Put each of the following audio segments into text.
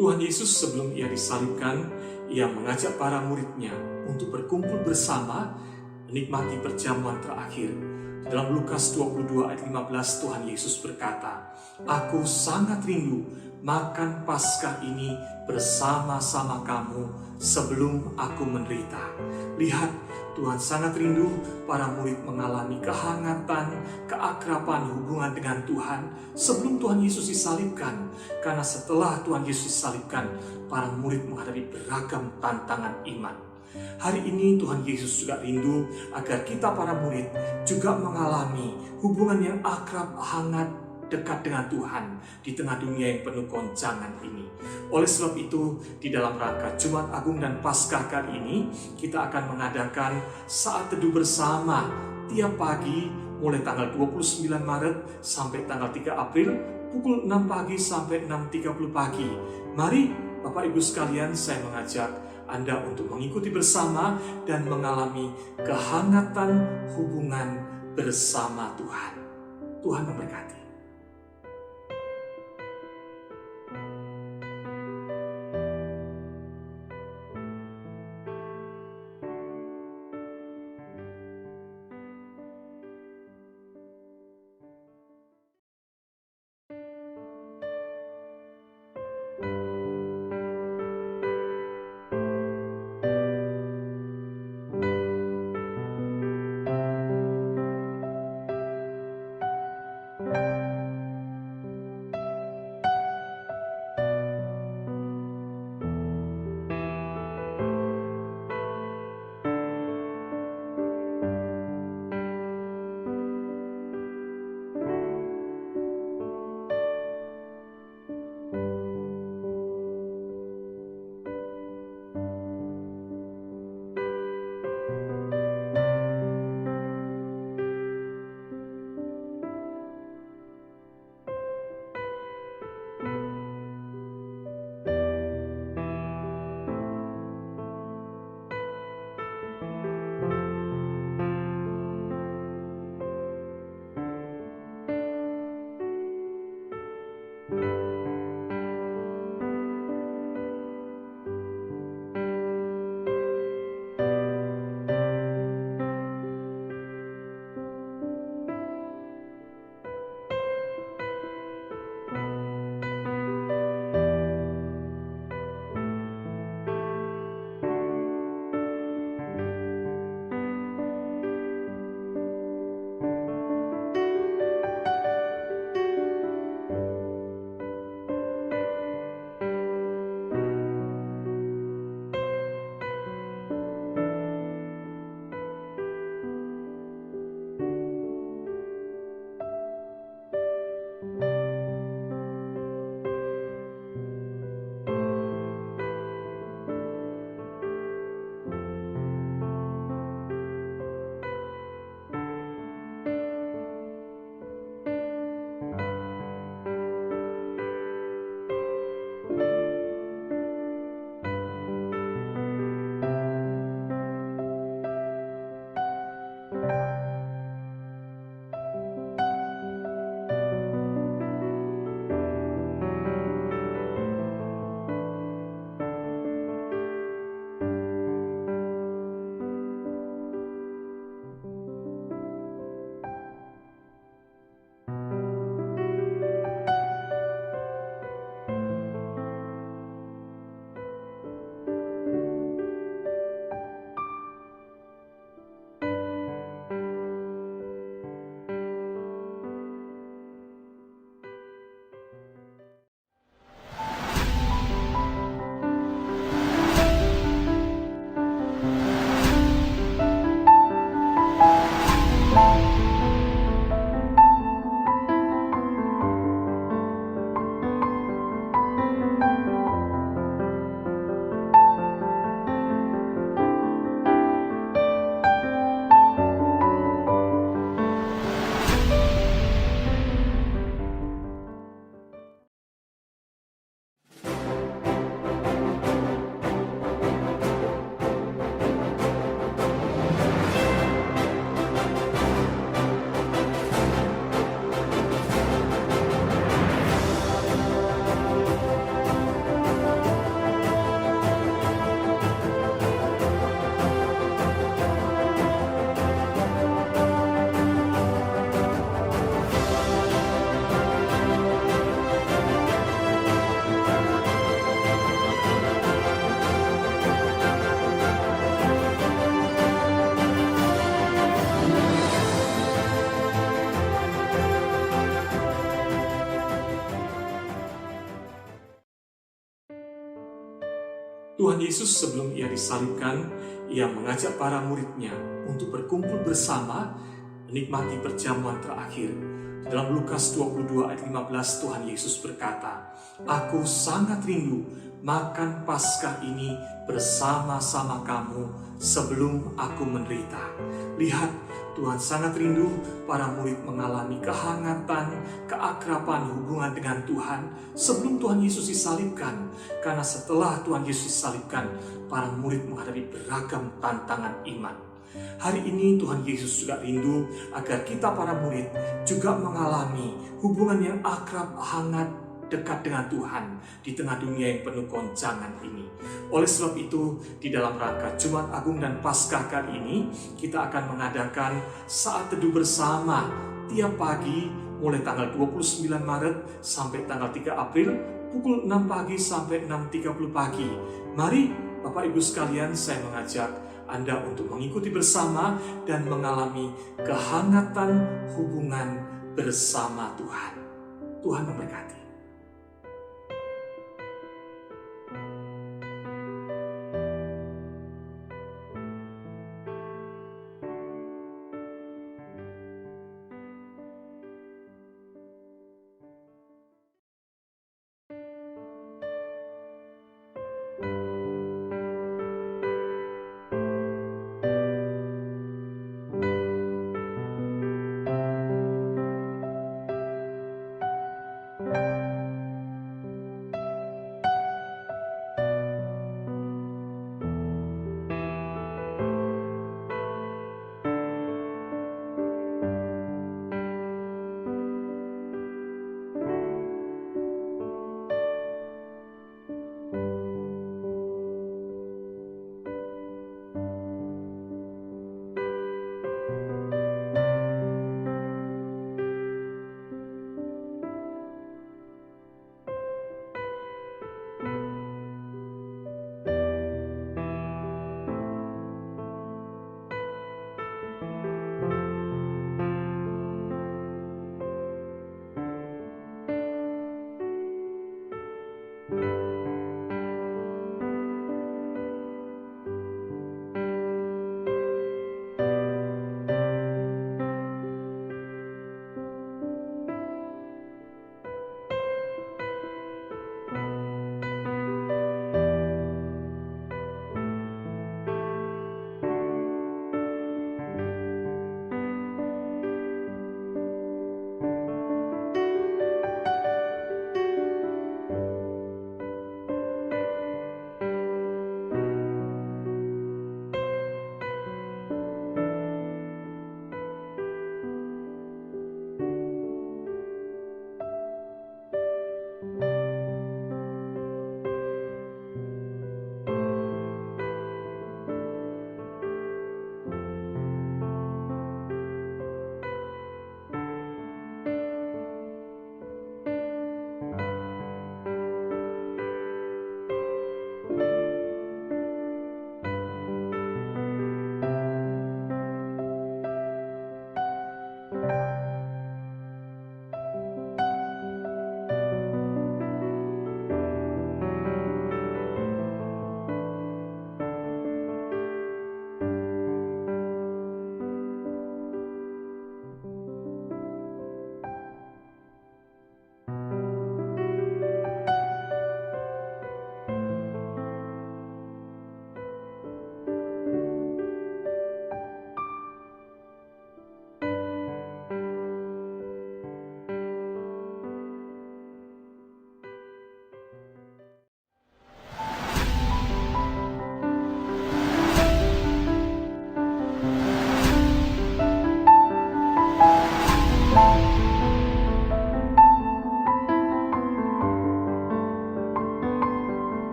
Tuhan Yesus sebelum ia disalibkan, ia mengajak para muridnya untuk berkumpul bersama menikmati perjamuan terakhir. Dalam Lukas 22 ayat 15 Tuhan Yesus berkata, "Aku sangat rindu makan Paskah ini bersama-sama kamu sebelum aku menderita." Lihat, Tuhan sangat rindu para murid mengalami kehangatan, keakraban hubungan dengan Tuhan sebelum Tuhan Yesus disalibkan. Karena setelah Tuhan Yesus disalibkan, para murid menghadapi beragam tantangan iman. Hari ini Tuhan Yesus juga rindu agar kita para murid juga mengalami hubungan yang akrab, hangat, dekat dengan Tuhan di tengah dunia yang penuh goncangan ini. Oleh sebab itu, di dalam rangka Jumat Agung dan Paskah kali ini, kita akan mengadakan saat teduh bersama tiap pagi mulai tanggal 29 Maret sampai tanggal 3 April pukul 6 pagi sampai 6.30 pagi. Mari Bapak Ibu sekalian, saya mengajak Anda untuk mengikuti bersama dan mengalami kehangatan hubungan bersama Tuhan. Tuhan memberkati. Tuhan Yesus sebelum ia disalibkan, ia mengajak para muridnya untuk berkumpul bersama menikmati perjamuan terakhir. Dalam Lukas 22 ayat 15 Tuhan Yesus berkata, "Aku sangat rindu makan Paskah ini bersama-sama kamu sebelum aku menderita." Lihat, Tuhan sangat rindu para murid mengalami kehangatan, keakraban hubungan dengan Tuhan sebelum Tuhan Yesus disalibkan. Karena setelah Tuhan Yesus disalibkan, para murid menghadapi beragam tantangan iman. Hari ini Tuhan Yesus juga rindu agar kita para murid juga mengalami hubungan yang akrab, hangat, dekat dengan Tuhan di tengah dunia yang penuh goncangan ini. Oleh sebab itu, di dalam rangka Jumat Agung dan Paskah kali ini, kita akan mengadakan saat teduh bersama tiap pagi mulai tanggal 29 Maret sampai tanggal 3 April pukul 6 pagi sampai 6.30 pagi. Mari Bapak Ibu sekalian, saya mengajak Anda untuk mengikuti bersama dan mengalami kehangatan hubungan bersama Tuhan. Tuhan memberkati.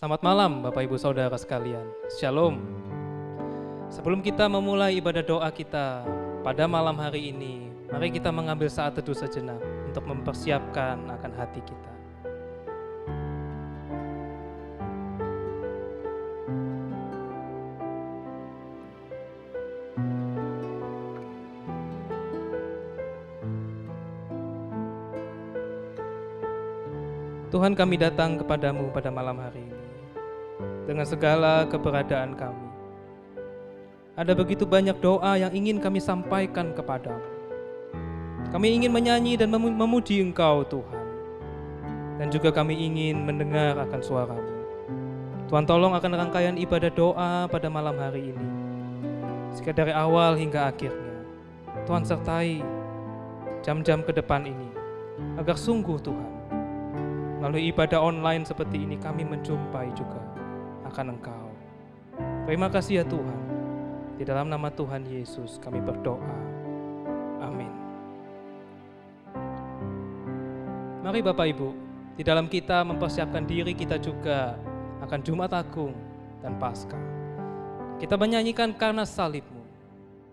Selamat malam Bapak Ibu Saudara sekalian. Shalom. Sebelum kita memulai ibadah doa kita pada malam hari ini, mari kita mengambil saat teduh sejenak untuk mempersiapkan akan hati kita. Tuhan, kami datang kepadamu pada malam hari ini dengan segala keberadaan kami. Ada begitu banyak doa yang ingin kami sampaikan kepadamu. Kami ingin menyanyi dan memuji Engkau Tuhan. Dan juga kami ingin mendengar akan suara-Mu. Tuhan, tolong akan rangkaian ibadah doa pada malam hari ini, sehingga dari awal hingga akhirnya Tuhan sertai jam-jam ke depan ini, agar sungguh Tuhan, melalui ibadah online seperti ini kami menjumpai juga akan Engkau. Terima kasih ya Tuhan. Di dalam nama Tuhan Yesus kami berdoa. Amin. Mari Bapak Ibu, di dalam kita mempersiapkan diri kita juga akan Jumat Agung dan Paskah. Kita menyanyikan Karena Salib-Mu,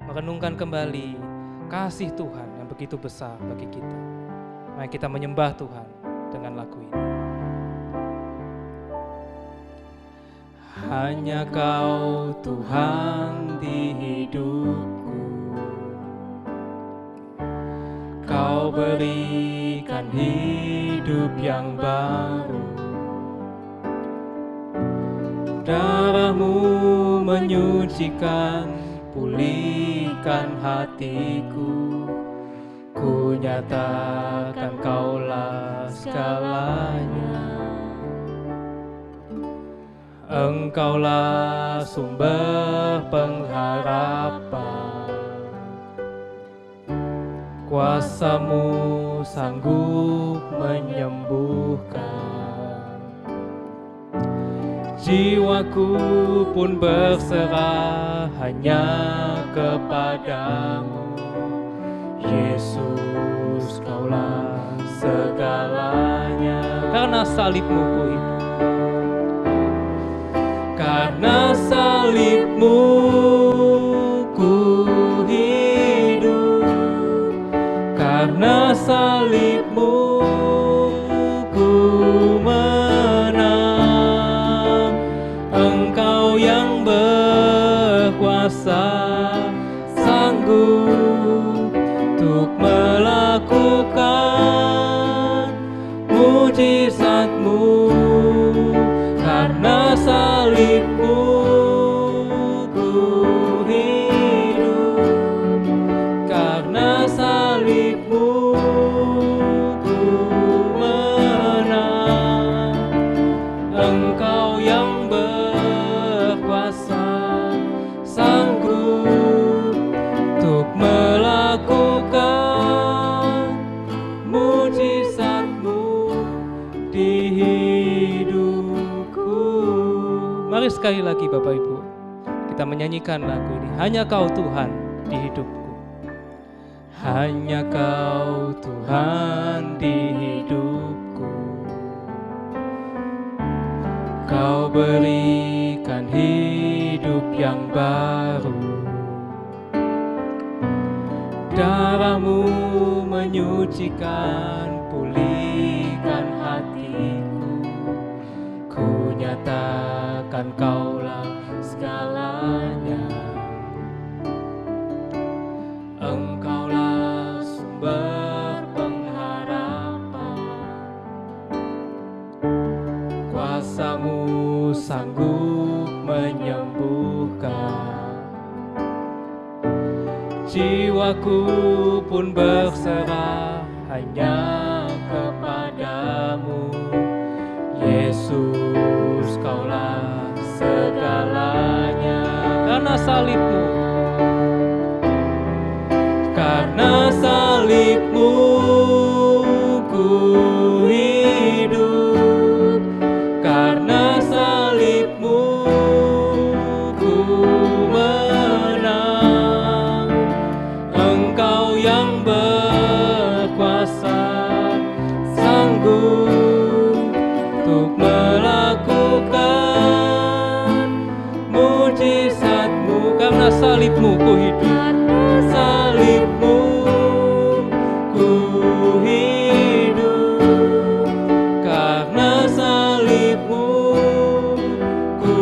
merenungkan kembali kasih Tuhan yang begitu besar bagi kita. Mari kita menyembah Tuhan dengan lagu ini. Hanya Kau Tuhan di hidupku, Kau berikan hidup yang baru. Darah-Mu menyucikan, pulihkan hatiku. Ku nyatakan Kaulah segalanya. Engkaulah sumber pengharapan, kuasa-Mu sanggup menyembuhkan. Jiwaku pun berserah hanya kepadamu. Yesus, Kaulah segalanya. Karena salib-Mu ku hidup. Karena salib-Mu ku hidup. Karena salib-Mu ku menang. Engkau yang berkuasa, sanggup untuk melakukan mujizat-Mu. Karena salib-Mu ku hidup. Karena salib-Mu ku menang. Engkau yang berkuasa, sanggup untuk melakukan mujizat-Mu di hidupku. Mari sekali lagi Bapak Ibu, kita menyanyikan lagu ini. Hanya Kau Tuhan di hidupku. Hanya Kau Tuhan di hidupku. Kau berikan hidup yang baru. Darah-Mu menyucikan, pulihkan hatiku. Ku nyatakan Kaulah segalanya. Engkaulah sumber pengharapan, kuasa-Mu sanggup menyembuhkan. Jiwaku pun berserah hanya kepadamu. Yesus, Kaulah segalanya. Karena salib-Mu, karena salib-Mu ku hidup. Karena salib-Mu ku menang. Engkau yang berkuasa, sanggup untuk melakukan salibmu ku hidup, salibmu ku hidup, karena salibmu ku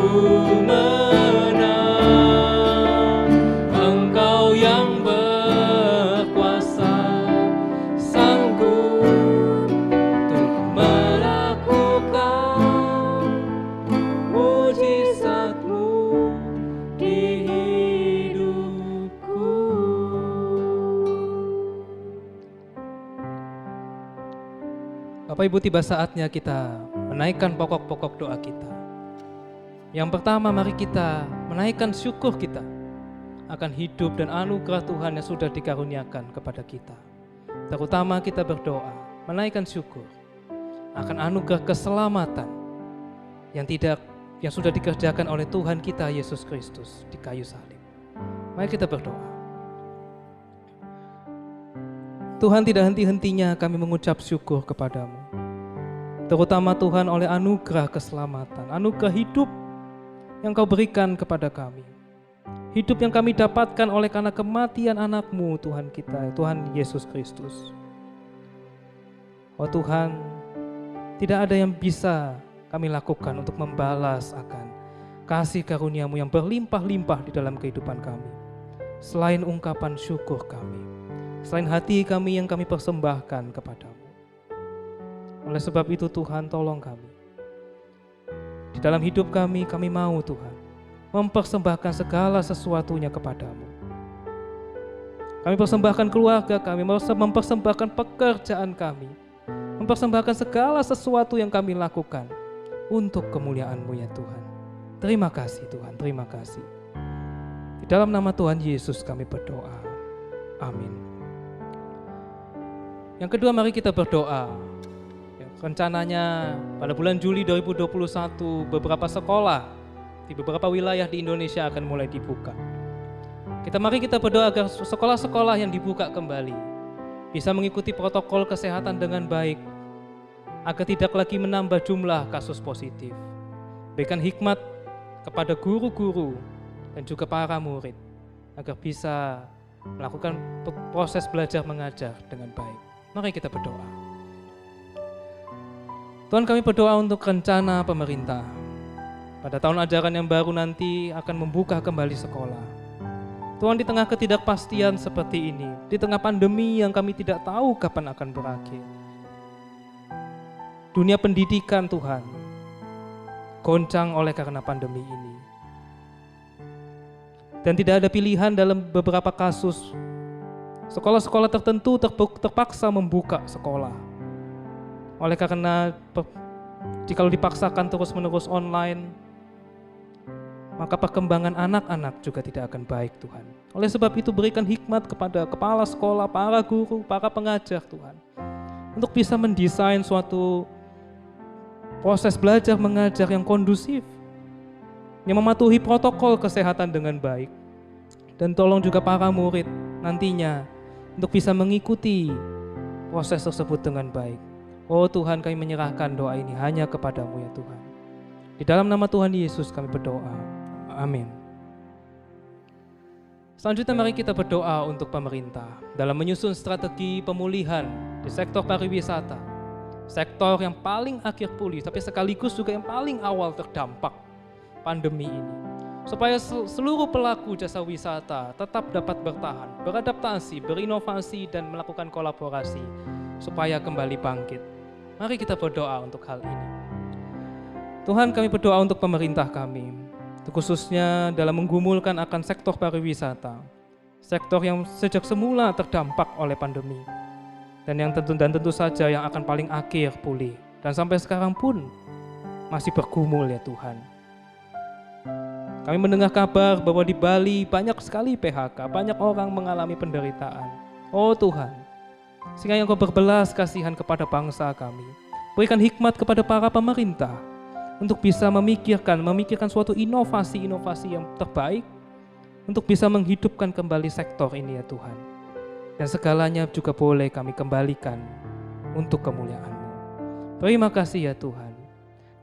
menang. Engkau yang berkuasa, sanggup untuk melakukan mujizat-Mu di hidupku. Bapak Ibu, tiba saatnya kita menaikkan pokok-pokok doa kita. Yang pertama, mari kita menaikkan syukur kita akan hidup dan anugerah Tuhan yang sudah dikaruniakan kepada kita. Terutama kita berdoa, menaikkan syukur akan anugerah keselamatan yang sudah dikerjakan oleh Tuhan kita Yesus Kristus di kayu salib. Mari kita berdoa. Tuhan, tidak henti-hentinya kami mengucap syukur kepadamu. Terutama Tuhan oleh anugerah keselamatan, anugerah hidup yang Kau berikan kepada kami. Hidup yang kami dapatkan oleh karena kematian anak-Mu Tuhan kita, Tuhan Yesus Kristus. Oh Tuhan, tidak ada yang bisa kami lakukan untuk membalas akan kasih karunia-Mu yang berlimpah-limpah di dalam kehidupan kami. Selain ungkapan syukur kami, selain hati kami yang kami persembahkan kepadamu. Oleh sebab itu Tuhan, tolong kami. Di dalam hidup kami mau Tuhan mempersembahkan segala sesuatunya kepadamu. Kami persembahkan keluarga kami, mempersembahkan pekerjaan kami, mempersembahkan segala sesuatu yang kami lakukan untuk kemuliaan-Mu ya Tuhan. Terima kasih Tuhan, terima kasih. Di dalam nama Tuhan Yesus kami berdoa. Amin. Yang kedua, mari kita berdoa. Rencananya pada bulan Juli 2021 beberapa sekolah di beberapa wilayah di Indonesia akan mulai dibuka. Mari kita berdoa agar sekolah-sekolah yang dibuka kembali bisa mengikuti protokol kesehatan dengan baik, agar tidak lagi menambah jumlah kasus positif. Berikan hikmat kepada guru-guru dan juga para murid agar bisa melakukan proses belajar mengajar dengan baik. Mari kita berdoa. Tuhan, kami berdoa untuk rencana pemerintah. Pada tahun ajaran yang baru nanti akan membuka kembali sekolah. Tuhan, di tengah ketidakpastian seperti ini, di tengah pandemi yang kami tidak tahu kapan akan berakhir, dunia pendidikan Tuhan goncang oleh karena pandemi ini. Dan tidak ada pilihan dalam beberapa kasus. Sekolah-sekolah tertentu terpaksa membuka sekolah. Oleh karena jika dipaksakan terus-menerus online, maka perkembangan anak-anak juga tidak akan baik Tuhan. Oleh sebab itu berikan hikmat kepada kepala sekolah, para guru, para pengajar Tuhan, untuk bisa mendesain suatu proses belajar mengajar yang kondusif, yang mematuhi protokol kesehatan dengan baik. Dan tolong juga para murid nantinya untuk bisa mengikuti proses tersebut dengan baik. Oh Tuhan, kami menyerahkan doa ini hanya kepadamu ya Tuhan. Di dalam nama Tuhan Yesus kami berdoa. Amin. Selanjutnya mari kita berdoa untuk pemerintah dalam menyusun strategi pemulihan di sektor pariwisata. Sektor yang paling akhir pulih tapi sekaligus juga yang paling awal terdampak pandemi ini. Supaya seluruh pelaku jasa wisata tetap dapat bertahan, beradaptasi, berinovasi dan melakukan kolaborasi supaya kembali bangkit. Mari kita berdoa untuk hal ini. Tuhan, kami berdoa untuk pemerintah kami, khususnya dalam menggumulkan akan sektor pariwisata, sektor yang sejak semula terdampak oleh pandemi, dan tentu saja yang akan paling akhir pulih, dan sampai sekarang pun masih bergumul ya Tuhan. Kami mendengar kabar bahwa di Bali banyak sekali PHK, banyak orang mengalami penderitaan. Oh Tuhan, sehingga Engkau berbelas kasihan kepada bangsa kami. Berikan hikmat kepada para pemerintah untuk bisa memikirkan suatu inovasi-inovasi yang terbaik untuk bisa menghidupkan kembali sektor ini ya Tuhan. Dan segalanya juga boleh kami kembalikan untuk kemuliaan-Mu. Terima kasih ya Tuhan.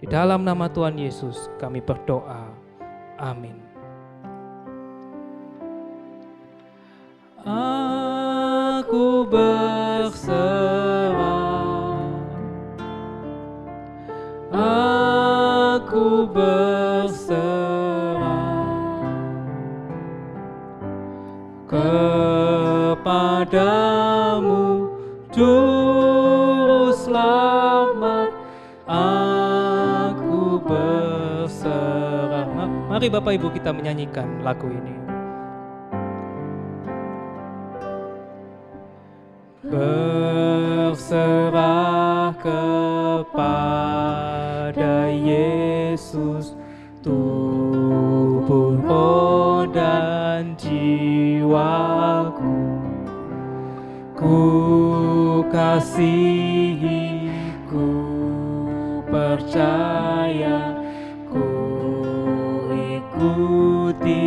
Di dalam nama Tuhan Yesus kami berdoa. Amin. kepadamu Juru Selamat, aku berserah. Mari Bapak Ibu kita menyanyikan lagu ini. Berserah kepada Yesus, tubuh, roh, dan jiwaku. Ku kasihi, ku percaya, ku ikuti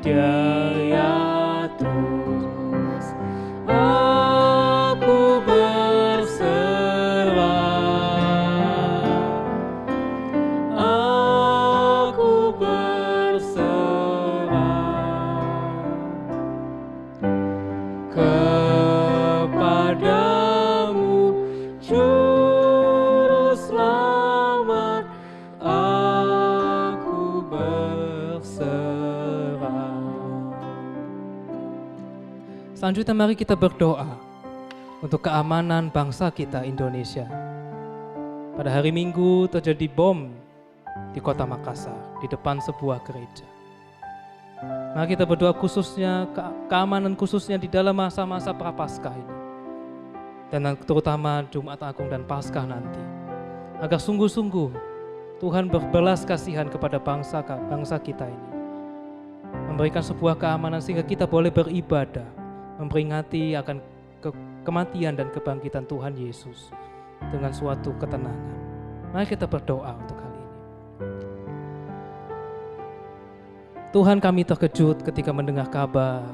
Dia terus. Aku berserah, aku berserah kepadamu Juru Selamat, aku berserah. Selanjutnya mari kita berdoa untuk keamanan bangsa kita Indonesia. Pada hari Minggu terjadi bom di kota Makassar, di depan sebuah gereja. Mari kita berdoa khususnya, keamanan khususnya di dalam masa-masa Prapaskah ini. Dan terutama Jumat Agung dan Paskah nanti. Agar sungguh-sungguh Tuhan berbelas kasihan kepada bangsa kita ini. Memberikan sebuah keamanan sehingga kita boleh beribadah, memperingati akan kematian dan kebangkitan Tuhan Yesus dengan suatu ketenangan. Mari kita berdoa untuk hal ini. Tuhan, kami terkejut ketika mendengar kabar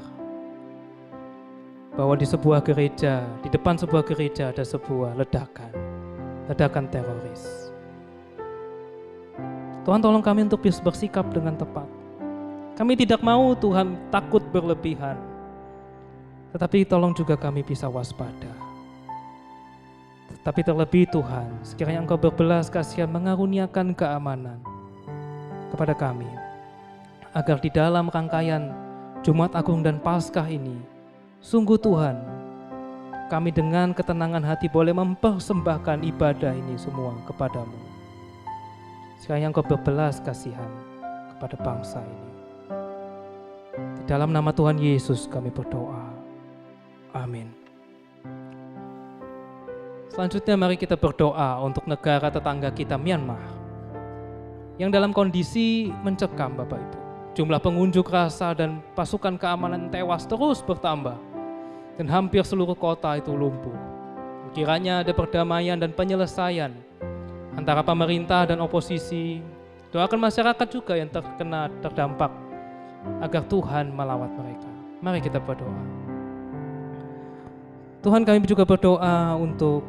bahwa di sebuah gereja, di depan sebuah gereja ada sebuah ledakan teroris. Tuhan, tolong kami untuk bisa bersikap dengan tepat. Kami tidak mau Tuhan takut berlebihan, tetapi tolong juga kami bisa waspada. Tapi terlebih Tuhan, sekiranya Engkau berbelas kasihan mengaruniakan keamanan kepada kami, agar di dalam rangkaian Jumat Agung dan Paskah ini, sungguh Tuhan, kami dengan ketenangan hati boleh mempersembahkan ibadah ini semua kepadamu. Sekiranya Engkau berbelas kasihan kepada bangsa ini. Di dalam nama Tuhan Yesus kami berdoa. Amin. Selanjutnya mari kita berdoa untuk negara tetangga kita Myanmar yang dalam kondisi mencekam Bapak Ibu. Jumlah pengunjuk rasa dan pasukan keamanan tewas terus bertambah dan hampir seluruh kota itu lumpuh. Kiranya ada perdamaian dan penyelesaian antara pemerintah dan oposisi. Doakan masyarakat juga yang terdampak agar Tuhan melawat mereka. Mari kita berdoa. Tuhan, kami juga berdoa untuk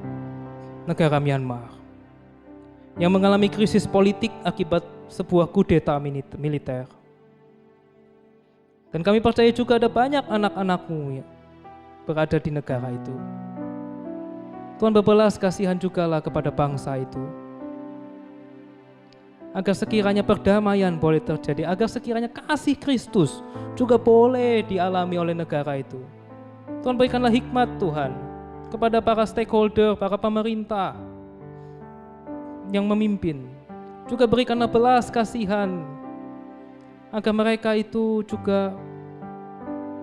negara Myanmar yang mengalami krisis politik akibat sebuah kudeta militer. Dan kami percaya juga ada banyak anak-anak-Mu yang berada di negara itu. Tuhan, berbelas kasihan jugalah kepada bangsa itu, agar sekiranya perdamaian boleh terjadi, agar sekiranya kasih Kristus juga boleh dialami oleh negara itu. Tuhan, berikanlah hikmat Tuhan kepada para stakeholder, para pemerintah yang memimpin. Juga berikanlah belas kasihan agar mereka itu juga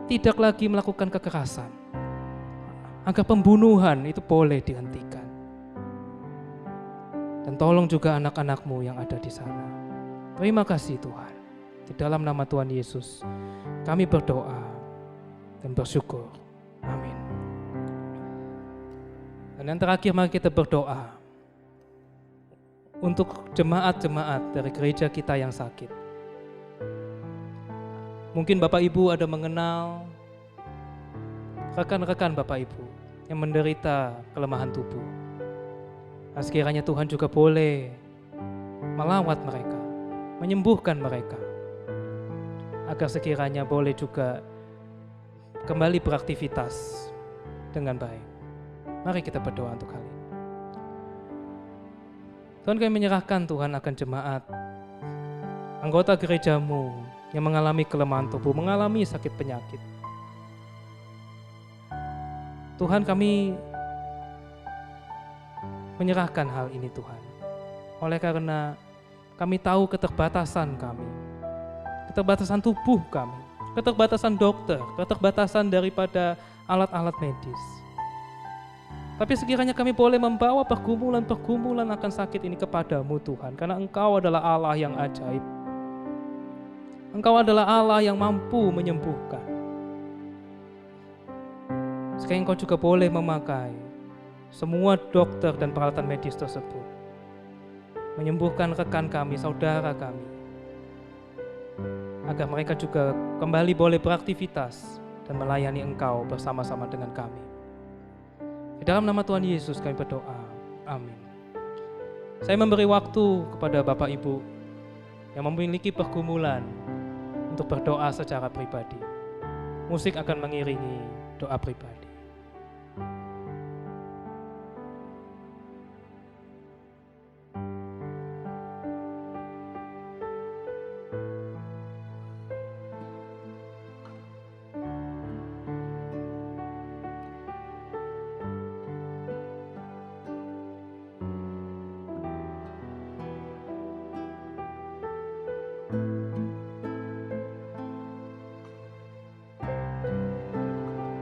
tidak lagi melakukan kekerasan, agar pembunuhan itu boleh dihentikan. Dan tolong juga anak-anak-Mu yang ada di sana. Terima kasih Tuhan. Di dalam nama Tuhan Yesus kami berdoa dan bersyukur. Amin. Dan yang terakhir mari kita berdoa untuk jemaat-jemaat dari gereja kita yang sakit. Mungkin Bapak Ibu ada mengenal rekan-rekan Bapak Ibu yang menderita kelemahan tubuh. Nah, sekiranya Tuhan juga boleh melawat mereka, menyembuhkan mereka, agar sekiranya boleh juga kembali beraktivitas dengan baik. Mari kita berdoa untuk hal ini. Tuhan, kami menyerahkan Tuhan akan jemaat, anggota gereja-Mu yang mengalami kelemahan tubuh, mengalami sakit penyakit. Tuhan, kami menyerahkan hal ini Tuhan. Oleh karena kami tahu keterbatasan kami, keterbatasan tubuh kami, keterbatasan dokter, keterbatasan daripada alat-alat medis. Tapi sekiranya kami boleh membawa pergumulan-pergumulan akan sakit ini kepadamu Tuhan, karena Engkau adalah Allah yang ajaib. Engkau adalah Allah yang mampu menyembuhkan. Sekarang Engkau juga boleh memakai semua dokter dan peralatan medis tersebut, menyembuhkan rekan kami, saudara kami, agar mereka juga kembali boleh beraktivitas dan melayani Engkau bersama-sama dengan kami. Di dalam nama Tuhan Yesus kami berdoa. Amin. Saya memberi waktu kepada Bapak Ibu yang memiliki pergumulan untuk berdoa secara pribadi. Musik akan mengiringi doa pribadi.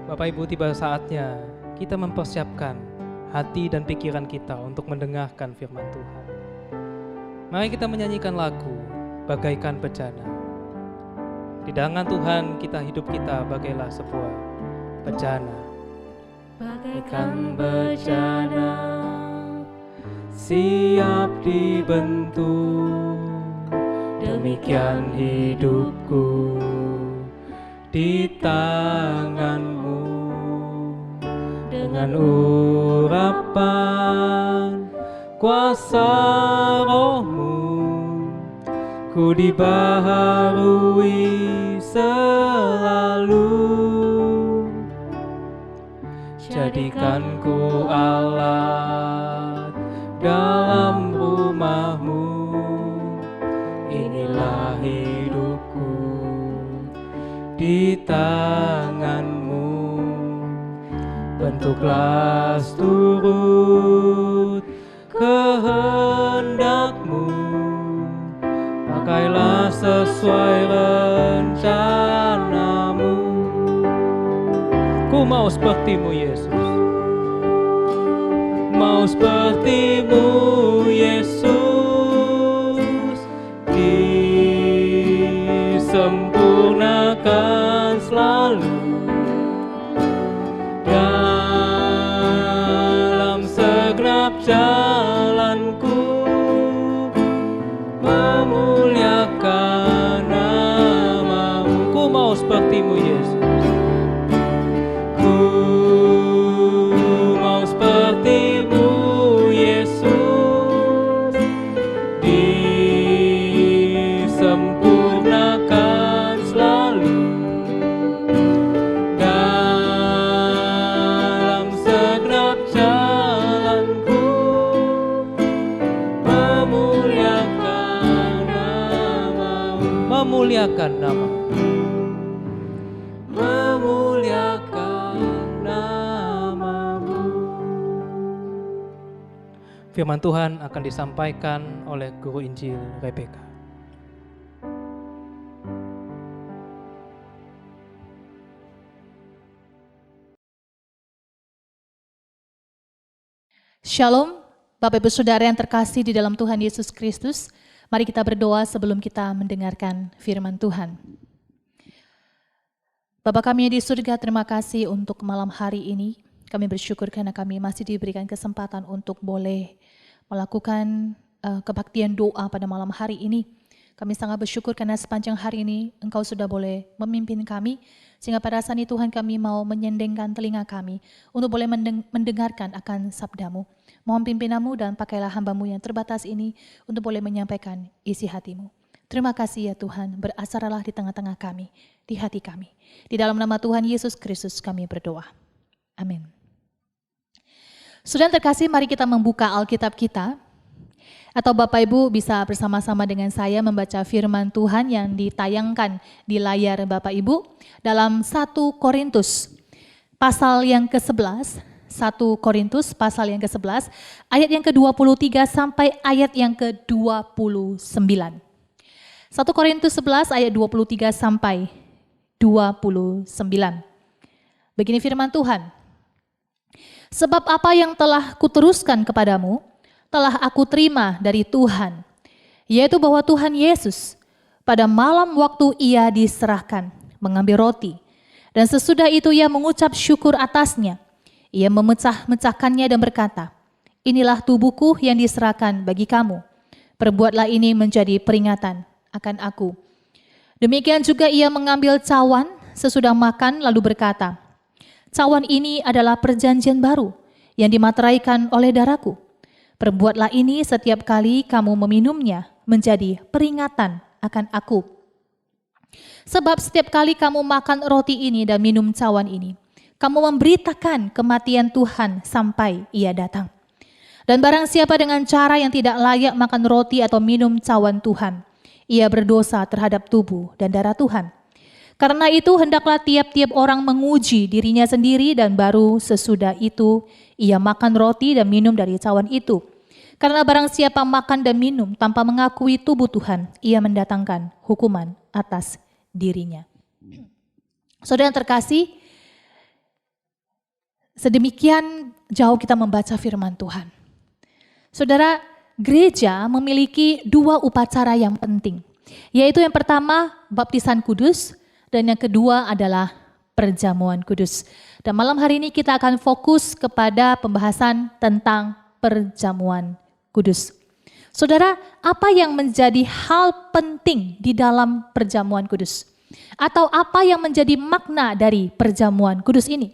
Bapak Ibu, tiba saatnya kita mempersiapkan hati dan pikiran kita untuk mendengarkan firman Tuhan. Mari kita menyanyikan lagu Bagaikan Bejana. Di tangan Tuhan hidup kita bagailah sebuah bejana. Bagaikan bejana siap dibentuk, demikian hidupku di tanganmu. Dengan urapan kuasa rohmu, ku dibaharui selalu. Jadikan ku alat dalam rumahmu, inilah hidupku di tanganmu. Bentuklah turut kehendakmu, pakailah sesuai rencanamu. Ku mau sepertimu Yesus, mau sepertimu Yesus, disempurnakan selalu. Jalanku memuliakan namamu. Ku mau sepertimu Yesus, ku mau sepertimu Yesus, disempurnakan selalu. Dalam segenap jalanku memuliakan namamu, memuliakan namamu. Firman Tuhan akan disampaikan oleh Guru Injil Rebeka. Shalom, Bapak Ibu Saudara yang terkasih di dalam Tuhan Yesus Kristus. Mari kita berdoa sebelum kita mendengarkan firman Tuhan. Bapa kami yang di surga, terima kasih untuk malam hari ini. Kami bersyukur karena kami masih diberikan kesempatan untuk boleh melakukan kebaktian doa pada malam hari ini. Kami sangat bersyukur karena sepanjang hari ini Engkau sudah boleh memimpin kami, sehingga pada saat ini Tuhan kami mau menyendengkan telinga kami untuk boleh mendengarkan akan sabda-Mu. Mohon pimpinanmu dan pakailah hamba-Mu yang terbatas ini untuk boleh menyampaikan isi hati-Mu. Terima kasih ya Tuhan, berasaralah di tengah-tengah kami, di hati kami. Di dalam nama Tuhan Yesus Kristus kami berdoa. Amin. Saudara terkasih, mari kita membuka Alkitab kita. Atau Bapak Ibu bisa bersama-sama dengan saya membaca firman Tuhan yang ditayangkan di layar Bapak Ibu dalam 1 Korintus pasal yang ke-11, 1 Korintus pasal yang ke-11, ayat yang ke-23 sampai ayat yang ke-29. 1 Korintus 11 ayat 23 sampai 29. Begini firman Tuhan. Sebab apa yang telah kuteruskan kepadamu, telah aku terima dari Tuhan, yaitu bahwa Tuhan Yesus pada malam waktu ia diserahkan, mengambil roti, dan sesudah itu ia mengucap syukur atasnya. Ia memecah-mecahkannya dan berkata, inilah tubuhku yang diserahkan bagi kamu. Perbuatlah ini menjadi peringatan akan aku. Demikian juga ia mengambil cawan sesudah makan lalu berkata, cawan ini adalah perjanjian baru yang dimateraikan oleh darahku. Perbuatlah ini setiap kali kamu meminumnya menjadi peringatan akan aku. Sebab setiap kali kamu makan roti ini dan minum cawan ini, kamu memberitakan kematian Tuhan sampai ia datang. Dan barang siapa dengan cara yang tidak layak makan roti atau minum cawan Tuhan, ia berdosa terhadap tubuh dan darah Tuhan. Karena itu hendaklah tiap-tiap orang menguji dirinya sendiri dan baru sesudah itu ia makan roti dan minum dari cawan itu. Karena barang siapa makan dan minum tanpa mengakui tubuh Tuhan, ia mendatangkan hukuman atas dirinya. Saudara yang terkasih, sedemikian jauh kita membaca firman Tuhan. Saudara, gereja memiliki 2 upacara yang penting, yaitu yang pertama baptisan kudus dan yang kedua adalah perjamuan kudus. Dan malam hari ini kita akan fokus kepada pembahasan tentang perjamuan kudus. Saudara, apa yang menjadi hal penting di dalam perjamuan kudus? Atau apa yang menjadi makna dari perjamuan kudus ini?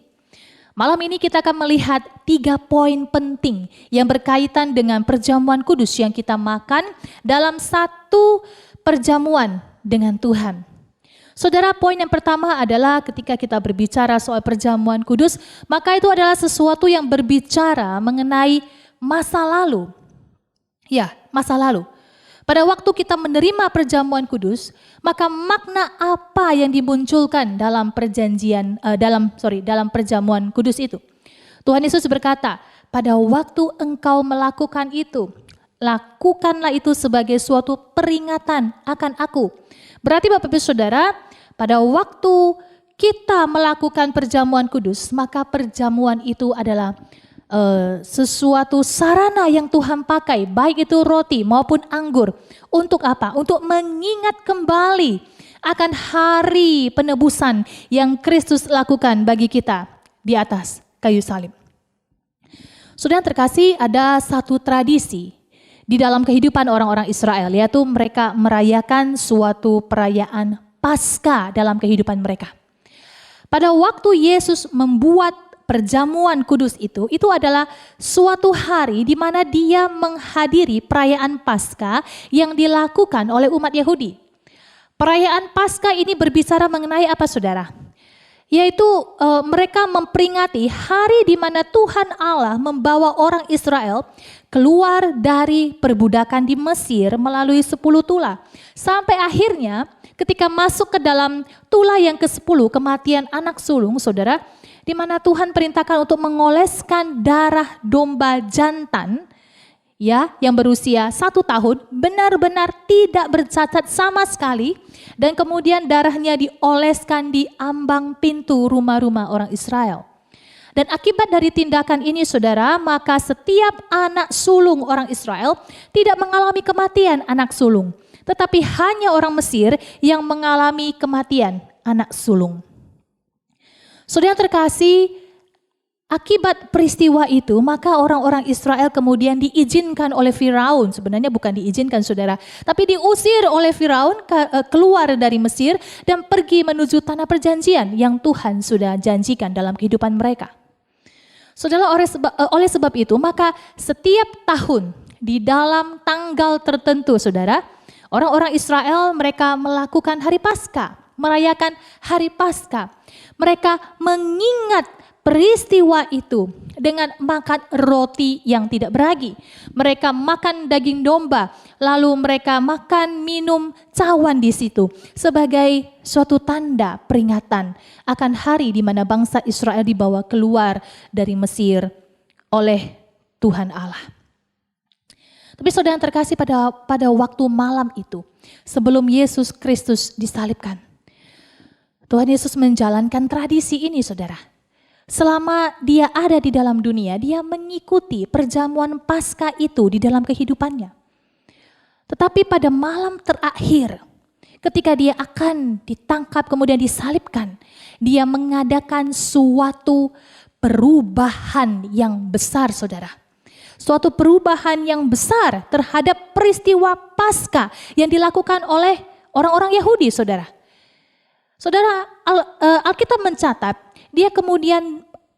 Malam ini kita akan melihat 3 poin penting yang berkaitan dengan perjamuan kudus yang kita makan dalam satu perjamuan dengan Tuhan. Saudara, poin yang pertama adalah ketika kita berbicara soal perjamuan kudus, maka itu adalah sesuatu yang berbicara mengenai masa lalu. Ya, masa lalu. Pada waktu kita menerima perjamuan kudus, maka makna apa yang dimunculkan dalam dalam perjamuan kudus itu? Tuhan Yesus berkata, pada waktu engkau melakukan itu, lakukanlah itu sebagai suatu peringatan akan aku. Berarti Bapak Ibu Saudara, pada waktu kita melakukan perjamuan kudus, maka perjamuan itu adalah sesuatu sarana yang Tuhan pakai, baik itu roti maupun anggur. Untuk apa? Untuk mengingat kembali akan hari penebusan yang Kristus lakukan bagi kita di atas kayu salib. Saudara terkasih, ada satu tradisi di dalam kehidupan orang-orang Israel, yaitu mereka merayakan suatu perayaan Paskah dalam kehidupan mereka. Pada waktu Yesus membuat perjamuan kudus itu adalah suatu hari di mana dia menghadiri perayaan Paskah yang dilakukan oleh umat Yahudi. Perayaan Paskah ini berbicara mengenai apa, saudara? Yaitu mereka memperingati hari di mana Tuhan Allah membawa orang Israel keluar dari perbudakan di Mesir melalui 10 tula. Sampai akhirnya ketika masuk ke dalam tula yang ke-10, kematian anak sulung, saudara, di mana Tuhan perintahkan untuk mengoleskan darah domba jantan ya yang berusia 1 tahun, benar-benar tidak bercacat sama sekali, dan kemudian darahnya dioleskan di ambang pintu rumah-rumah orang Israel. Dan akibat dari tindakan ini, saudara, maka setiap anak sulung orang Israel tidak mengalami kematian anak sulung, tetapi hanya orang Mesir yang mengalami kematian anak sulung. Saudara terkasih, akibat peristiwa itu, maka orang-orang Israel kemudian diizinkan oleh Firaun, sebenarnya bukan diizinkan saudara, tapi diusir oleh Firaun keluar dari Mesir dan pergi menuju tanah perjanjian yang Tuhan sudah janjikan dalam kehidupan mereka. Saudara, oleh sebab itu, maka setiap tahun di dalam tanggal tertentu, saudara, orang-orang Israel mereka melakukan hari Paskah, merayakan hari Paskah. Mereka mengingat peristiwa itu dengan makan roti yang tidak beragi. Mereka makan daging domba, lalu mereka makan, minum cawan di situ sebagai suatu tanda peringatan akan hari di mana bangsa Israel dibawa keluar dari Mesir oleh Tuhan Allah. Tapi saudara yang terkasih, pada waktu malam itu, sebelum Yesus Kristus disalibkan, Tuhan Yesus menjalankan tradisi ini, saudara. Selama dia ada di dalam dunia, dia mengikuti perjamuan Paskah itu di dalam kehidupannya. Tetapi pada malam terakhir, ketika dia akan ditangkap kemudian disalibkan, dia mengadakan suatu perubahan yang besar, saudara. Suatu perubahan yang besar terhadap peristiwa Paskah yang dilakukan oleh orang-orang Yahudi, saudara. Saudara, Alkitab mencatat,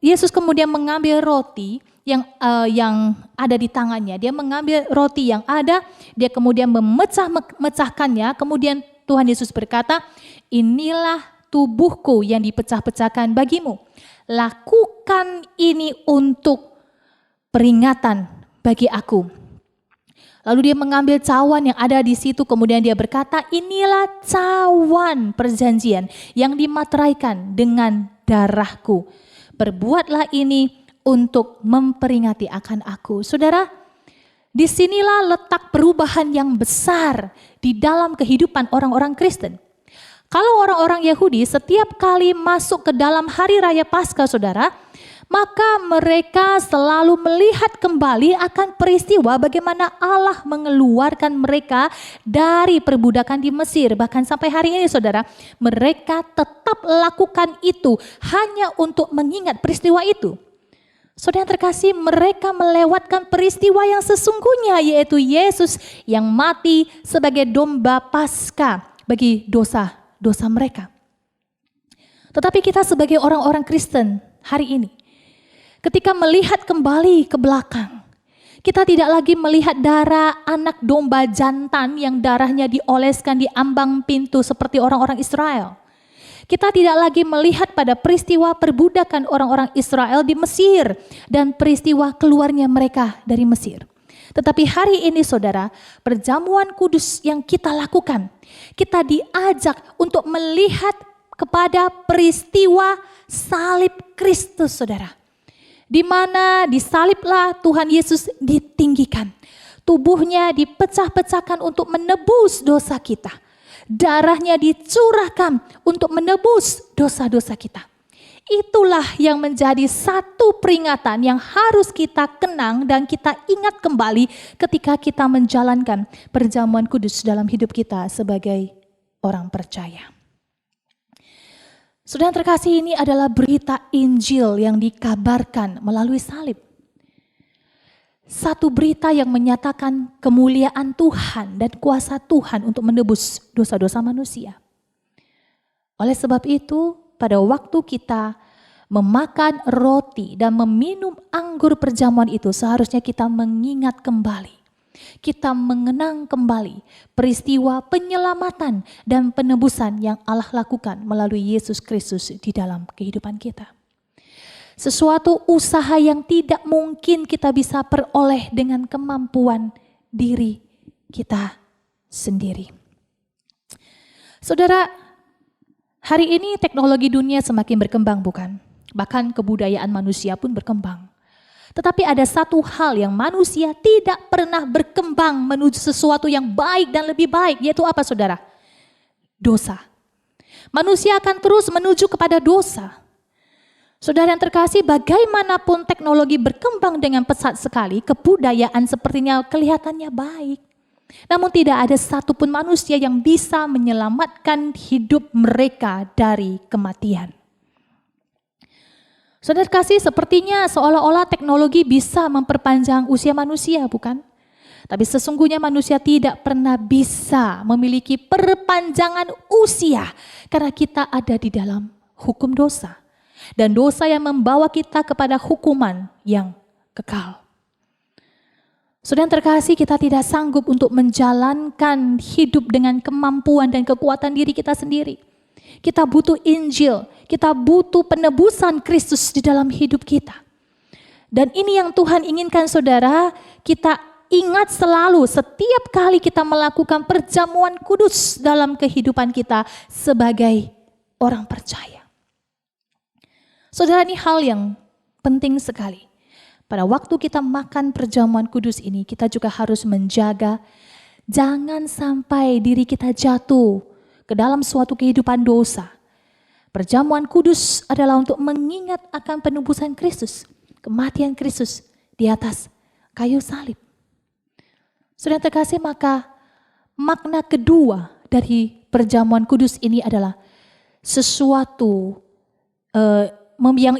Yesus kemudian mengambil roti yang ada di tangannya. Dia mengambil roti yang ada, dia kemudian memecahkannya. Kemudian Tuhan Yesus berkata, inilah tubuhku yang dipecah-pecahkan bagimu. Lakukan ini untuk peringatan bagi aku. Lalu dia mengambil cawan yang ada di situ, kemudian dia berkata, inilah cawan perjanjian yang dimateraikan dengan darahku. Berbuatlah ini untuk memperingati akan aku. Saudara, disinilah letak perubahan yang besar di dalam kehidupan orang-orang Kristen. Kalau orang-orang Yahudi setiap kali masuk ke dalam hari raya Paskah, saudara, maka mereka selalu melihat kembali akan peristiwa bagaimana Allah mengeluarkan mereka dari perbudakan di Mesir. Bahkan sampai hari ini, saudara, mereka tetap lakukan itu hanya untuk mengingat peristiwa itu. Saudara yang terkasih, mereka melewatkan peristiwa yang sesungguhnya, yaitu Yesus yang mati sebagai domba Paskah bagi dosa-dosa mereka. Tetapi kita sebagai orang-orang Kristen hari ini, ketika melihat kembali ke belakang, kita tidak lagi melihat darah anak domba jantan yang darahnya dioleskan di ambang pintu seperti orang-orang Israel. Kita tidak lagi melihat pada peristiwa perbudakan orang-orang Israel di Mesir dan peristiwa keluarnya mereka dari Mesir. Tetapi hari ini, saudara, perjamuan kudus yang kita lakukan, kita diajak untuk melihat kepada peristiwa salib Kristus, saudara. Di mana disaliblah Tuhan Yesus ditinggikan. Tubuhnya dipecah-pecahkan untuk menebus dosa kita. Darahnya dicurahkan untuk menebus dosa-dosa kita. Itulah yang menjadi satu peringatan yang harus kita kenang dan kita ingat kembali ketika kita menjalankan perjamuan kudus dalam hidup kita sebagai orang percaya. Saudara terkasih, ini adalah berita Injil yang dikabarkan melalui salib. Satu berita yang menyatakan kemuliaan Tuhan dan kuasa Tuhan untuk menebus dosa-dosa manusia. Oleh sebab itu, pada waktu kita memakan roti dan meminum anggur perjamuan itu, seharusnya kita mengingat kembali. Kita mengenang kembali peristiwa penyelamatan dan penebusan yang Allah lakukan melalui Yesus Kristus di dalam kehidupan kita. Sesuatu usaha yang tidak mungkin kita bisa peroleh dengan kemampuan diri kita sendiri. Saudara, hari ini teknologi dunia semakin berkembang, bukan? Bahkan kebudayaan manusia pun berkembang. Tetapi ada satu hal yang manusia tidak pernah berkembang menuju sesuatu yang baik dan lebih baik, yaitu apa, saudara? Dosa. Manusia akan terus menuju kepada dosa. Saudara yang terkasih, bagaimanapun teknologi berkembang dengan pesat sekali, kebudayaan sepertinya kelihatannya baik. Namun tidak ada satupun manusia yang bisa menyelamatkan hidup mereka dari kematian. Saudara kasih, sepertinya seolah-olah teknologi bisa memperpanjang usia manusia, bukan? Tapi sesungguhnya manusia tidak pernah bisa memiliki perpanjangan usia karena kita ada di dalam hukum dosa. Dan dosa yang membawa kita kepada hukuman yang kekal. Saudara terkasih, kita tidak sanggup untuk menjalankan hidup dengan kemampuan dan kekuatan diri kita sendiri. Kita butuh Injil, kita butuh penebusan Kristus di dalam hidup kita. Dan ini yang Tuhan inginkan, saudara, kita ingat selalu setiap kali kita melakukan perjamuan kudus dalam kehidupan kita sebagai orang percaya. Saudara, ini hal yang penting sekali. Pada waktu kita makan perjamuan kudus ini, kita juga harus menjaga jangan sampai diri kita jatuh ke dalam suatu kehidupan dosa. Perjamuan kudus adalah untuk mengingat akan penebusan Kristus, kematian Kristus di atas kayu salib. Saudara terkasih, maka makna kedua dari perjamuan kudus ini adalah sesuatu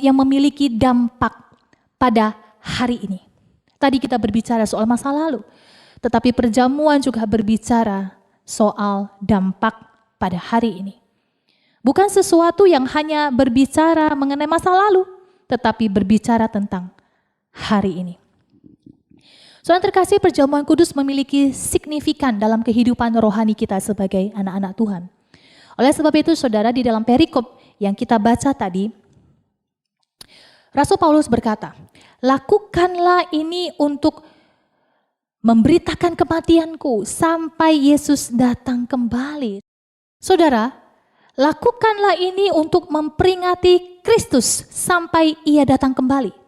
yang memiliki dampak pada hari ini. Tadi kita berbicara soal masa lalu, tetapi perjamuan juga berbicara soal dampak pada hari ini. Bukan sesuatu yang hanya berbicara mengenai masa lalu, tetapi berbicara tentang hari ini. Saudara terkasih, perjamuan kudus memiliki signifikan dalam kehidupan rohani kita sebagai anak-anak Tuhan. Oleh sebab itu, saudara, di dalam perikop yang kita baca tadi, Rasul Paulus berkata, lakukanlah ini untuk memberitakan kematianku sampai Yesus datang kembali. Saudara, lakukanlah ini untuk memperingati Kristus sampai Ia datang kembali.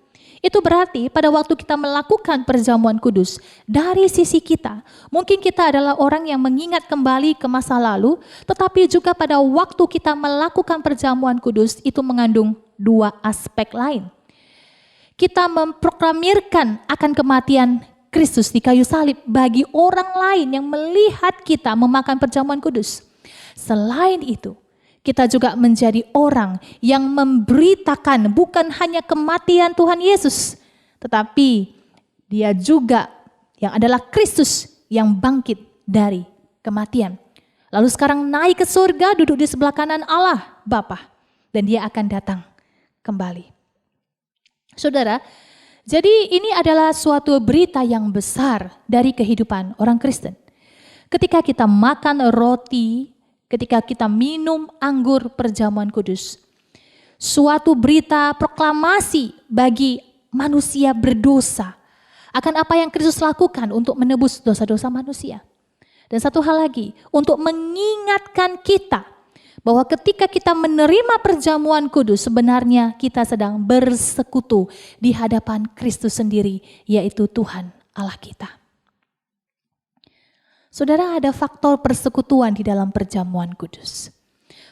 Itu berarti pada waktu kita melakukan perjamuan kudus, dari sisi kita, mungkin kita adalah orang yang mengingat kembali ke masa lalu, tetapi juga pada waktu kita melakukan perjamuan kudus, itu mengandung dua aspek lain. Kita memproklamirkan akan kematian Kristus di kayu salib bagi orang lain yang melihat kita memakan perjamuan kudus. Selain itu, kita juga menjadi orang yang memberitakan bukan hanya kematian Tuhan Yesus, tetapi Dia juga yang adalah Kristus yang bangkit dari kematian. Lalu sekarang naik ke surga, duduk di sebelah kanan Allah Bapa, dan Dia akan datang kembali. Saudara, jadi ini adalah suatu berita yang besar dari kehidupan orang Kristen. Ketika kita makan roti, ketika kita minum anggur perjamuan kudus, suatu berita proklamasi bagi manusia berdosa akan apa yang Kristus lakukan untuk menebus dosa-dosa manusia. Dan satu hal lagi, untuk mengingatkan kita bahwa ketika kita menerima perjamuan kudus, sebenarnya kita sedang bersekutu di hadapan Kristus sendiri, yaitu Tuhan Allah kita. Saudara, ada faktor persekutuan di dalam perjamuan kudus.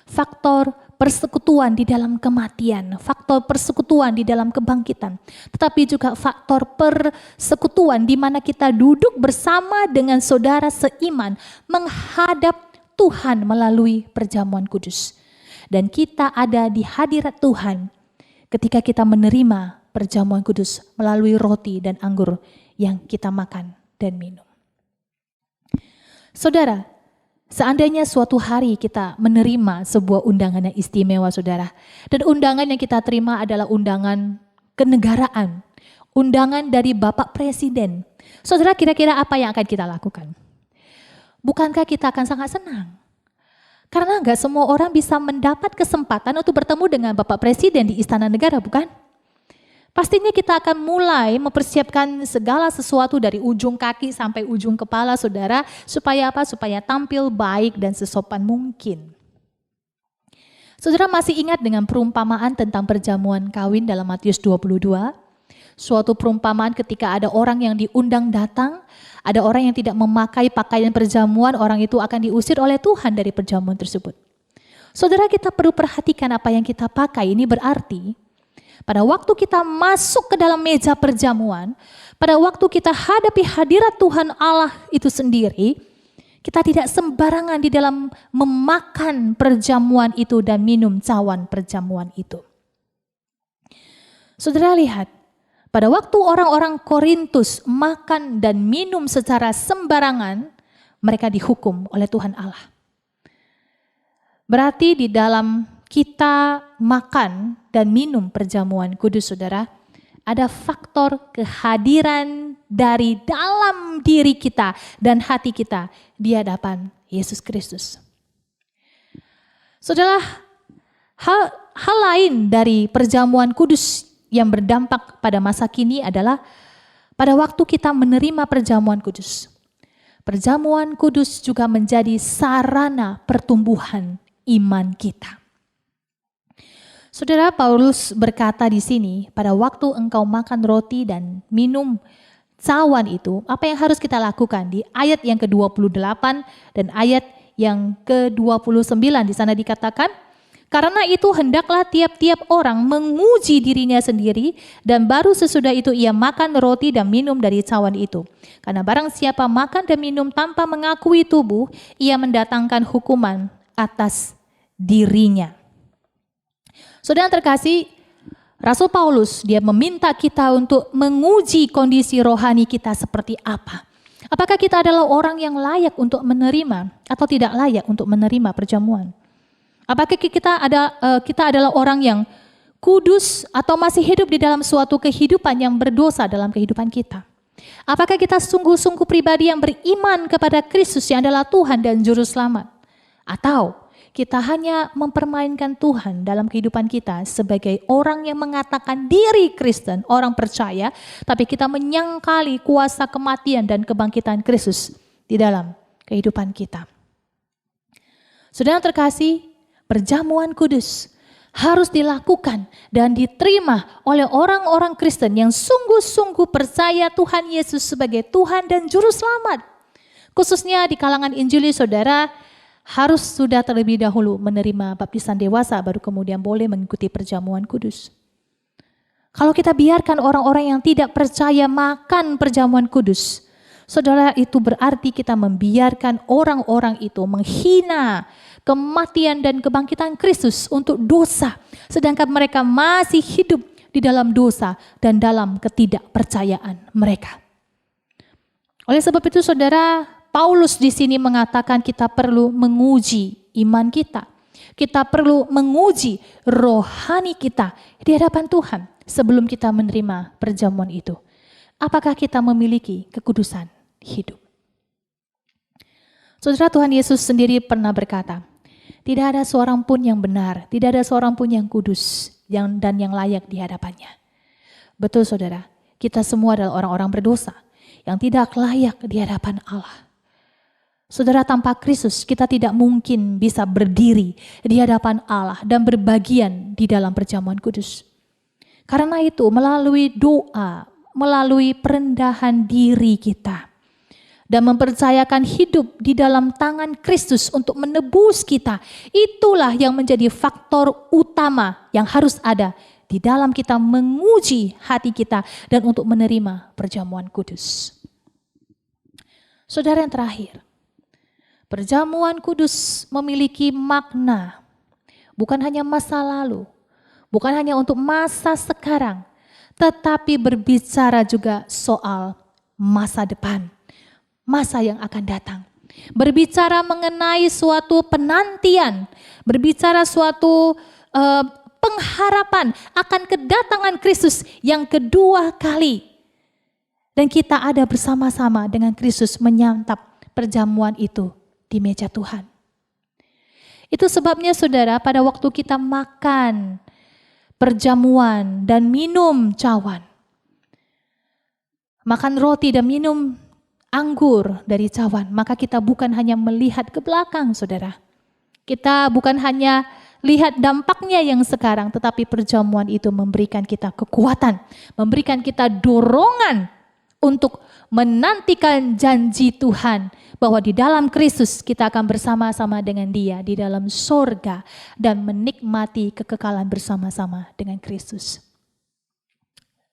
Faktor persekutuan di dalam kematian, faktor persekutuan di dalam kebangkitan, tetapi juga faktor persekutuan di mana kita duduk bersama dengan saudara seiman menghadap Tuhan melalui perjamuan kudus. Dan kita ada di hadirat Tuhan ketika kita menerima perjamuan kudus melalui roti dan anggur yang kita makan dan minum. Saudara, seandainya suatu hari kita menerima sebuah undangan yang istimewa, saudara, dan undangan yang kita terima adalah undangan kenegaraan, undangan dari Bapak Presiden. Saudara, kira-kira apa yang akan kita lakukan? Bukankah kita akan sangat senang? Karena enggak semua orang bisa mendapat kesempatan untuk bertemu dengan Bapak Presiden di Istana Negara, bukan? Pastinya kita akan mulai mempersiapkan segala sesuatu dari ujung kaki sampai ujung kepala, saudara, supaya apa? Supaya tampil baik dan sesopan mungkin. Saudara masih ingat dengan perumpamaan tentang perjamuan kawin dalam Matius 22? Suatu perumpamaan ketika ada orang yang diundang datang, ada orang yang tidak memakai pakaian perjamuan, orang itu akan diusir oleh Tuhan dari perjamuan tersebut. Saudara, kita perlu perhatikan apa yang kita pakai. Ini berarti pada waktu kita masuk ke dalam meja perjamuan, pada waktu kita hadapi hadirat Tuhan Allah itu sendiri, kita tidak sembarangan di dalam memakan perjamuan itu dan minum cawan perjamuan itu. Saudara lihat, pada waktu orang-orang Korintus makan dan minum secara sembarangan, mereka dihukum oleh Tuhan Allah. Berarti di dalam kita makan dan minum perjamuan kudus, saudara, ada faktor kehadiran dari dalam diri kita dan hati kita di hadapan Yesus Kristus. Saudara, hal lain dari perjamuan kudus yang berdampak pada masa kini adalah pada waktu kita menerima perjamuan kudus, perjamuan kudus juga menjadi sarana pertumbuhan iman kita. Saudara, Paulus berkata di sini, pada waktu engkau makan roti dan minum cawan itu, apa yang harus kita lakukan? Di ayat yang ke-28 dan ayat yang ke-29 di sana dikatakan, karena itu hendaklah tiap-tiap orang menguji dirinya sendiri, dan baru sesudah itu ia makan roti dan minum dari cawan itu. Karena barang siapa makan dan minum tanpa mengakui tubuh, ia mendatangkan hukuman atas dirinya. Saudara terkasih, Rasul Paulus dia meminta kita untuk menguji kondisi rohani kita seperti apa. Apakah kita adalah orang yang layak untuk menerima atau tidak layak untuk menerima perjamuan? Apakah kita adalah orang yang kudus atau masih hidup di dalam suatu kehidupan yang berdosa dalam kehidupan kita? Apakah kita sungguh-sungguh pribadi yang beriman kepada Kristus yang adalah Tuhan dan Juru Selamat? Atau kita hanya mempermainkan Tuhan dalam kehidupan kita sebagai orang yang mengatakan diri Kristen, orang percaya, tapi kita menyangkali kuasa kematian dan kebangkitan Kristus di dalam kehidupan kita. Saudara terkasih, perjamuan kudus harus dilakukan dan diterima oleh orang-orang Kristen yang sungguh-sungguh percaya Tuhan Yesus sebagai Tuhan dan Juru Selamat. Khususnya di kalangan Injilis, saudara harus sudah terlebih dahulu menerima baptisan dewasa, baru kemudian boleh mengikuti perjamuan kudus. Kalau kita biarkan orang-orang yang tidak percaya makan perjamuan kudus, saudara, itu berarti kita membiarkan orang-orang itu menghina kematian dan kebangkitan Kristus untuk dosa, sedangkan mereka masih hidup di dalam dosa dan dalam ketidakpercayaan mereka. Oleh sebab itu, saudara, Paulus di sini mengatakan kita perlu menguji iman kita. Kita perlu menguji rohani kita di hadapan Tuhan sebelum kita menerima perjamuan itu. Apakah kita memiliki kekudusan hidup? Saudara, Tuhan Yesus sendiri pernah berkata, tidak ada seorang pun yang benar, tidak ada seorang pun yang kudus dan yang layak di hadapannya. Betul saudara, kita semua adalah orang-orang berdosa yang tidak layak di hadapan Allah. Saudara, tanpa Kristus kita tidak mungkin bisa berdiri di hadapan Allah dan berbagian di dalam perjamuan kudus. Karena itu melalui doa, melalui perendahan diri kita, dan mempercayakan hidup di dalam tangan Kristus untuk menebus kita, itulah yang menjadi faktor utama yang harus ada di dalam kita menguji hati kita dan untuk menerima perjamuan kudus. Saudara yang terakhir, perjamuan kudus memiliki makna bukan hanya masa lalu, bukan hanya untuk masa sekarang, tetapi berbicara juga soal masa depan, masa yang akan datang. Berbicara mengenai suatu penantian, berbicara suatu pengharapan akan kedatangan Kristus yang kedua kali. Dan kita ada bersama-sama dengan Kristus menyantap perjamuan itu di meja Tuhan. Itu sebabnya saudara, pada waktu kita makan perjamuan dan minum cawan, makan roti dan minum anggur dari cawan, maka kita bukan hanya melihat ke belakang saudara. Kita bukan hanya lihat dampaknya yang sekarang, tetapi perjamuan itu memberikan kita kekuatan, memberikan kita dorongan untuk menantikan janji Tuhan bahwa di dalam Kristus kita akan bersama-sama dengan Dia di dalam sorga dan menikmati kekekalan bersama-sama dengan Kristus.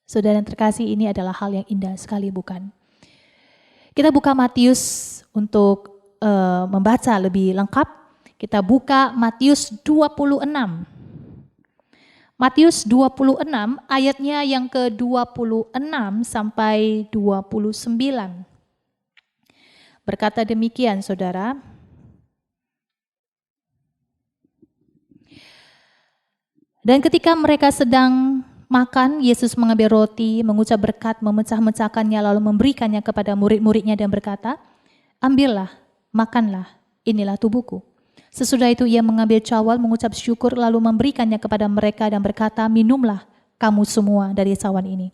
Saudara yang terkasih, ini adalah hal yang indah sekali, bukan? Kita buka Matius untuk membaca lebih lengkap. Kita buka Matius 26. Matius 26 ayatnya yang ke-26 sampai 29. Berkata demikian saudara. Dan ketika mereka sedang makan, Yesus mengambil roti, mengucap berkat, memecah-mecahkannya lalu memberikannya kepada murid-muridnya dan berkata, ambillah, makanlah, inilah tubuhku. Sesudah itu ia mengambil cawan, mengucap syukur, lalu memberikannya kepada mereka dan berkata, minumlah kamu semua dari cawan ini.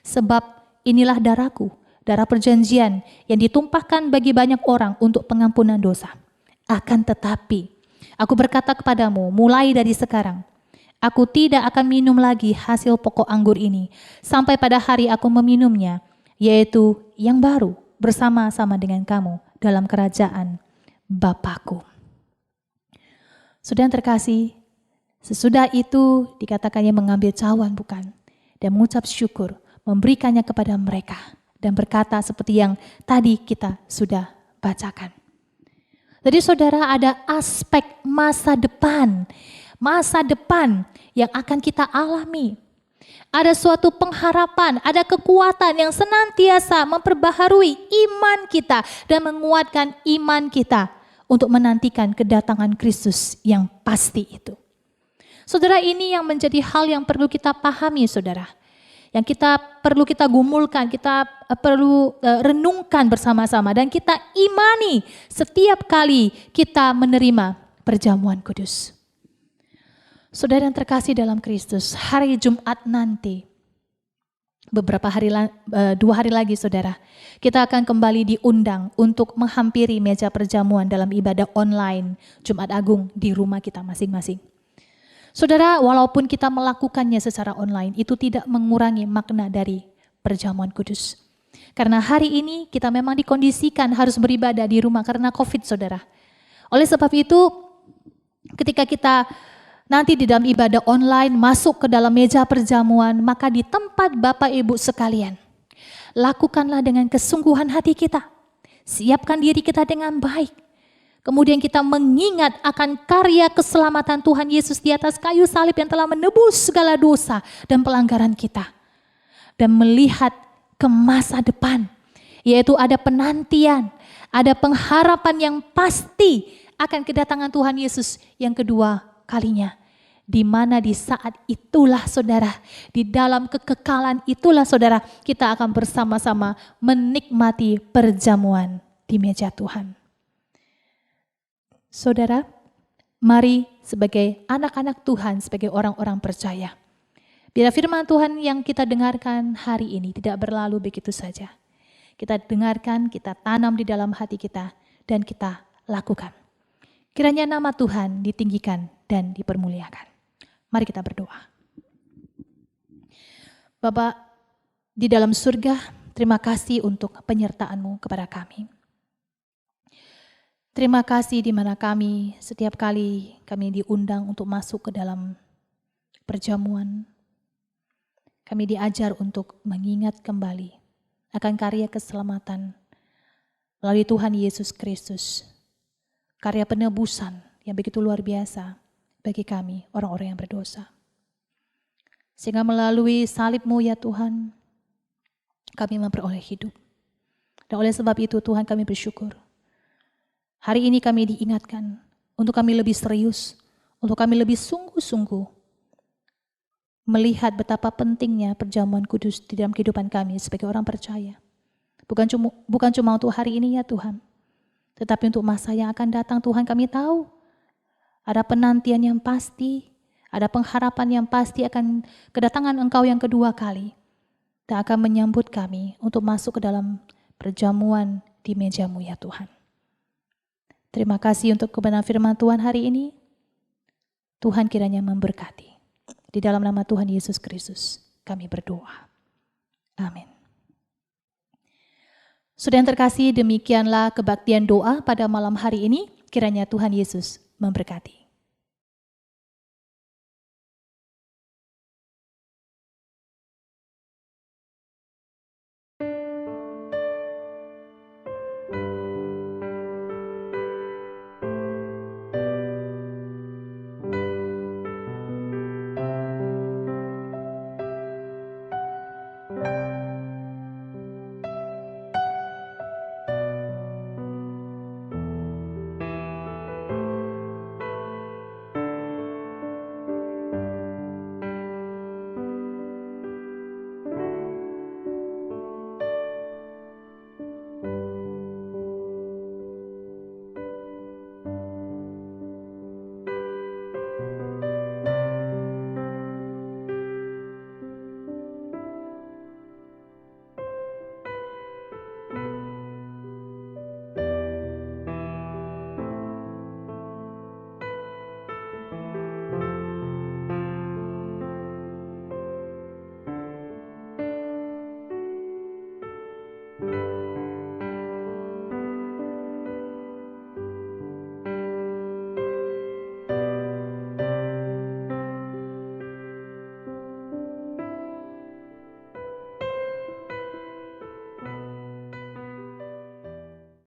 Sebab inilah darahku, darah perjanjian yang ditumpahkan bagi banyak orang untuk pengampunan dosa. Akan tetapi, aku berkata kepadamu, mulai dari sekarang, aku tidak akan minum lagi hasil pokok anggur ini, sampai pada hari aku meminumnya, yaitu yang baru, bersama-sama dengan kamu dalam kerajaan Bapakku. Saudara yang terkasih, sesudah itu dikatakannya mengambil cawan bukan, dan mengucap syukur, memberikannya kepada mereka, dan berkata seperti yang tadi kita sudah bacakan. Jadi saudara, ada aspek masa depan yang akan kita alami. Ada suatu pengharapan, ada kekuatan yang senantiasa memperbaharui iman kita dan menguatkan iman kita untuk menantikan kedatangan Kristus yang pasti itu. Saudara, ini yang menjadi hal yang perlu kita pahami, saudara. Yang perlu kita gumulkan, kita perlu renungkan bersama-sama dan kita imani setiap kali kita menerima perjamuan kudus. Saudara yang terkasih dalam Kristus, hari Jumat nanti, beberapa hari, 2 hari lagi saudara, kita akan kembali diundang untuk menghampiri meja perjamuan dalam ibadah online Jumat Agung di rumah kita masing-masing. Saudara, walaupun kita melakukannya secara online, itu tidak mengurangi makna dari perjamuan kudus. Karena hari ini kita memang dikondisikan harus beribadah di rumah karena COVID, saudara. Oleh sebab itu, ketika kita nanti di dalam ibadah online masuk ke dalam meja perjamuan, maka di tempat Bapak Ibu sekalian, lakukanlah dengan kesungguhan hati kita. Siapkan diri kita dengan baik. Kemudian kita mengingat akan karya keselamatan Tuhan Yesus di atas kayu salib yang telah menebus segala dosa dan pelanggaran kita. Dan melihat ke masa depan, yaitu ada penantian, ada pengharapan yang pasti akan kedatangan Tuhan Yesus yang kedua kalinya. Di mana di saat itulah saudara, di dalam kekekalan itulah saudara, kita akan bersama-sama menikmati perjamuan di meja Tuhan. Saudara, mari sebagai anak-anak Tuhan, sebagai orang-orang percaya, biar firman Tuhan yang kita dengarkan hari ini tidak berlalu begitu saja. Kita dengarkan, kita tanam di dalam hati kita, dan kita lakukan. Kiranya nama Tuhan ditinggikan dan dipermuliakan. Mari kita berdoa. Bapa di dalam surga, terima kasih untuk penyertaan-Mu kepada kami. Terima kasih di mana kami setiap kali kami diundang untuk masuk ke dalam perjamuan. Kami diajar untuk mengingat kembali akan karya keselamatan melalui Tuhan Yesus Kristus. Karya penebusan yang begitu luar biasa bagi kami orang-orang yang berdosa. Sehingga melalui salib-Mu ya Tuhan, kami memperoleh hidup. Dan oleh sebab itu Tuhan kami bersyukur. Hari ini kami diingatkan untuk kami lebih serius, untuk kami lebih sungguh-sungguh melihat betapa pentingnya perjamuan kudus di dalam kehidupan kami sebagai orang percaya. Bukan cuma untuk hari ini ya Tuhan, tetapi untuk masa yang akan datang Tuhan kami tahu ada penantian yang pasti, ada pengharapan yang pasti akan kedatangan Engkau yang kedua kali dan akan menyambut kami untuk masuk ke dalam perjamuan di meja-Mu ya Tuhan. Terima kasih untuk kebenaran firman Tuhan hari ini. Tuhan kiranya memberkati. Di dalam nama Tuhan Yesus Kristus kami berdoa. Amin. Saudara yang terkasih, demikianlah kebaktian doa pada malam hari ini. Kiranya Tuhan Yesus memberkati.